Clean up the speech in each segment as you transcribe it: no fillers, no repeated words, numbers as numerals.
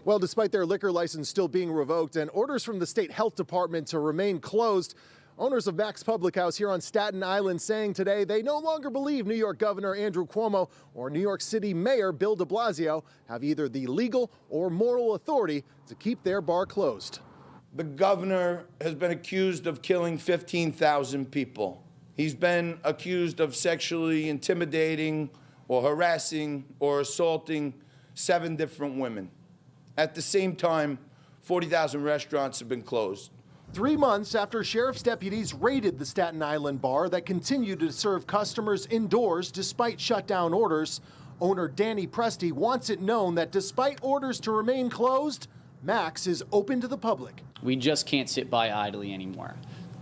Well, despite their liquor license still being revoked and orders from the state health department to remain closed, owners of Max Public House here on Staten Island saying today they no longer believe New York Governor Andrew Cuomo or New York City Mayor Bill de Blasio have either the legal or moral authority to keep their bar closed. The governor has been accused of killing 15,000 people. He's been accused of sexually intimidating or harassing or assaulting 7 different women. At the same time, 40,000 restaurants have been closed. 3 months after sheriff's deputies raided the Staten Island bar that continued to serve customers indoors despite shutdown orders, owner Danny Presi wants it known that despite orders to remain closed, Max is open to the public. We just can't sit by idly anymore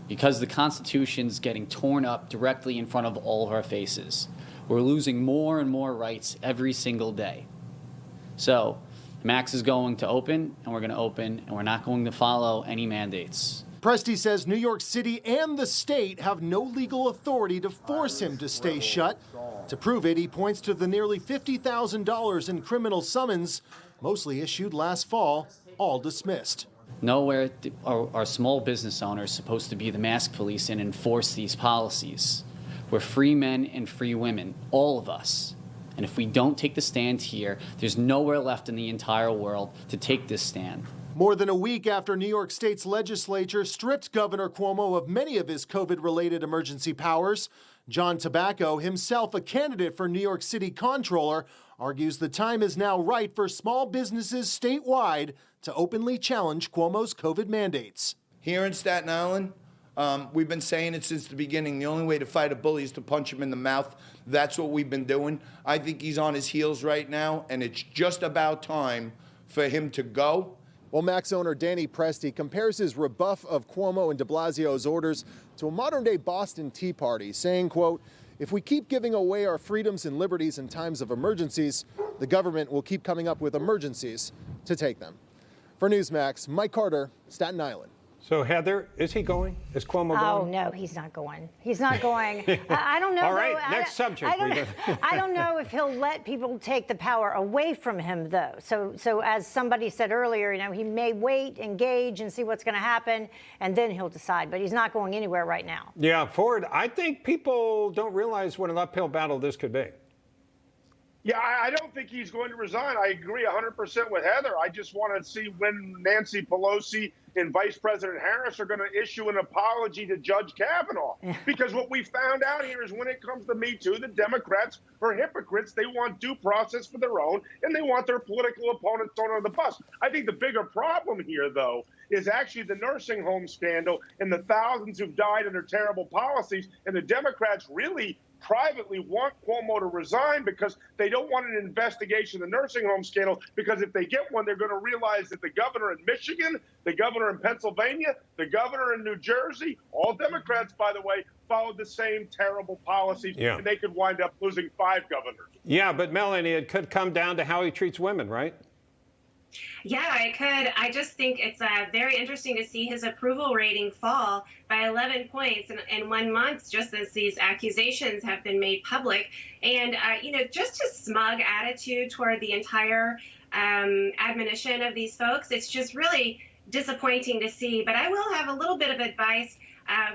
because the Constitution's getting torn up directly in front of all of our faces. We're losing more and more rights every single day. So Max is going to open, and we're going to open, and we're not going to follow any mandates. Presi says New York City and the state have no legal authority to force him to stay shut. To prove it, he points to the nearly $50,000 in criminal summons, mostly issued last fall, all dismissed. Nowhere are small business owners supposed to be the mask police and enforce these policies. We're free men and free women, all of us. And if we don't take the stand here, there's nowhere left in the entire world to take this stand. More than a week after New York State's legislature stripped Governor Cuomo of many of his COVID-related emergency powers, John Tabacco, himself a candidate for New York City Comptroller, argues the time is now right for small businesses statewide to openly challenge Cuomo's COVID mandates. Here in Staten Island, we've been saying it since the beginning. The only way to fight a bully is to punch him in the mouth. That's what we've been doing. I think he's on his heels right now, and it's just about time for him to go. Well, Max owner Danny Presi compares his rebuff of Cuomo and de Blasio's orders to a modern-day Boston Tea Party, saying, quote, "If we keep giving away our freedoms and liberties in times of emergencies, the government will keep coming up with emergencies to take them." For Newsmax, Mike Carter, Staten Island. So, Heather, is he going? Is Cuomo going? Oh, no, he's not going. He's not going. I don't know. All right, though, next subject. I don't know if he'll let people take the power away from him, though. So as somebody said earlier, you know, he may wait, engage, and see what's going to happen, and then he'll decide. But he's not going anywhere right now. Yeah, Ford, I think people don't realize what an uphill battle this could be. Yeah, I don't think he's going to resign. I agree 100% with Heather. I just want to see when Nancy Pelosi and Vice President Harris are going to issue an apology to Judge Kavanaugh. Because what we found out here is when it comes to Me Too, the Democrats are hypocrites. They want due process for their own, and they want their political opponents thrown on the bus. I think the bigger problem here, though, is actually the nursing home scandal and the thousands who've died under terrible policies. And the Democrats really privately want Cuomo to resign because they don't want an investigation of the nursing home scandal, because if they get one, they're going to realize that the governor in Michigan, the governor in Pennsylvania, the governor in New Jersey, all Democrats, by the way, followed the same terrible policies, and they could wind up losing 5 governors. Yeah, but Melanie, it could come down to how he treats women, right? Yeah, it could. I just think it's very interesting to see his approval rating fall by 11 points in 1 month, just as these accusations have been made public. And, you know, just a smug attitude toward the entire admonition of these folks. It's just really disappointing to see. But I will have a little bit of advice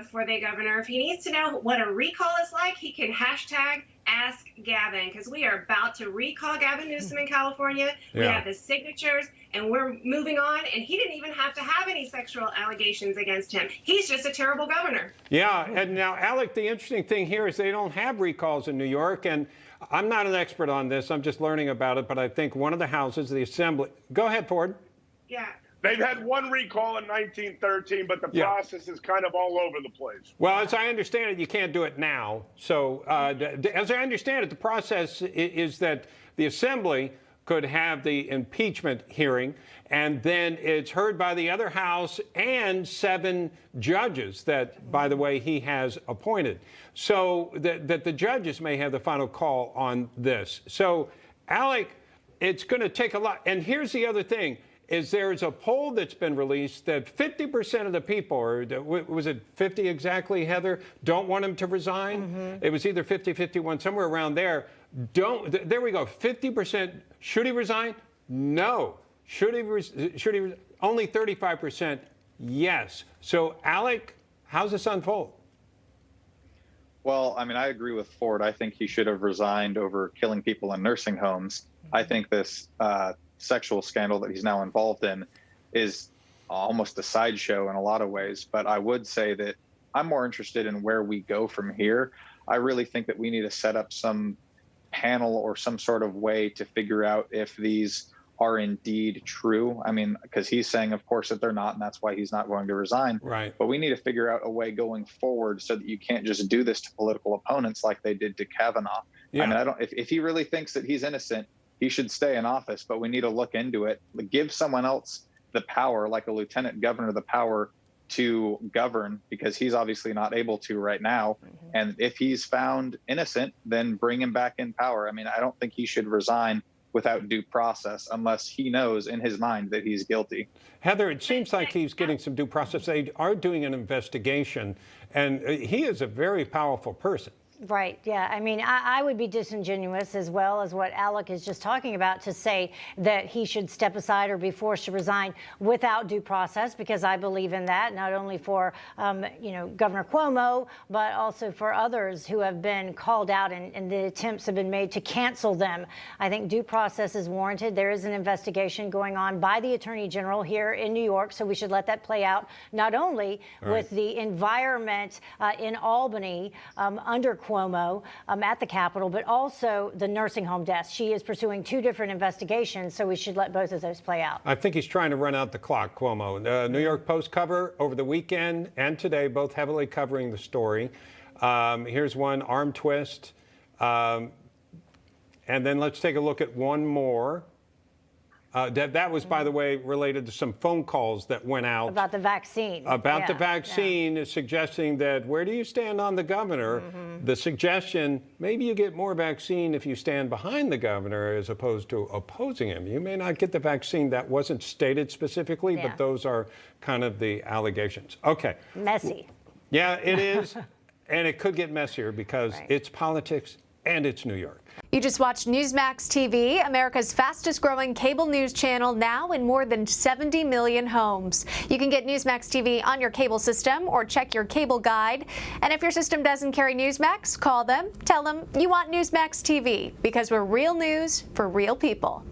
for the governor. If he needs to know what a recall is like, he can hashtag Ask Gavin, because we are about to recall Gavin Newsom in California. We have the signatures, and we're moving on. And he didn't even have to have any sexual allegations against him. He's just a terrible governor. Yeah, and now, Alec, the interesting thing here is they don't have recalls in New York, and I'm not an expert on this. I'm just learning about it, but I think one of the houses, the Assembly. Go ahead, Ford. Yeah. They've had one recall in 1913, but the process is kind of all over the place. Well, as I understand it, you can't do it now. So as I understand it, the process is that the Assembly could have the impeachment hearing, and then it's heard by the other house and 7 judges that, by the way, he has appointed. So that the judges may have the final call on this. So, Alec, it's going to take a lot. And here's the other thing. Is there's a poll that's been released that 50% of the people, or was it 50 exactly, Heather, don't want him to resign? It was either 50, 51, somewhere around there. There we go, 50%. Should he resign? No. Should he only 35% yes. So, Alec, how's this unfold? Well, I mean, I agree with Ford. I think he should have resigned over killing people in nursing homes. I think this sexual scandal that he's now involved in is almost a sideshow in a lot of ways. But I would say that I'm more interested in where we go from here. I really think that we need to set up some panel or some sort of way to figure out if these are indeed true. I mean, because he's saying, of course, that they're not, and that's why he's not going to resign. Right. But we need to figure out a way going forward so that you can't just do this to political opponents like they did to Kavanaugh. Yeah. I mean, if he really thinks that he's innocent, he should stay in office, but we need to look into it. Give someone else the power, like a lieutenant governor, the power to govern, because he's obviously not able to right now. Mm-hmm. And if he's found innocent, then bring him back in power. I mean, I don't think he should resign without due process unless he knows in his mind that he's guilty. Heather, it seems like he's getting some due process. They are doing an investigation, and he is a very powerful person. Right. Yeah. I mean, I would be disingenuous, as well as what Alec is just talking about, to say that he should step aside or be forced to resign without due process, because I believe in that, not only for, Governor Cuomo, but also for others who have been called out and the attempts have been made to cancel them. I think due process is warranted. There is an investigation going on by the Attorney General here in New York, so we should let that play out, not only with the environment in Albany under Cuomo at the Capitol, but also the nursing home deaths. She is pursuing two different investigations, so we should let both of those play out. I think he's trying to run out the clock, Cuomo. The New York Post cover over the weekend and today, both heavily covering the story. Here's one, arm twist. And then let's take a look at one more. That was, by the way, related to some phone calls that went out. About the vaccine. About the vaccine, suggesting that where do you stand on the governor? Mm-hmm. The suggestion, maybe you get more vaccine if you stand behind the governor as opposed to opposing him. You may not get the vaccine. That wasn't stated specifically, but those are kind of the allegations. Okay. Messy. Yeah, it is. And it could get messier because it's politics and it's New York. You just watched Newsmax TV, America's fastest growing cable news channel, now in more than 70 million homes. You can get Newsmax TV on your cable system or check your cable guide. And if your system doesn't carry Newsmax, call them, tell them you want Newsmax TV, because we're real news for real people.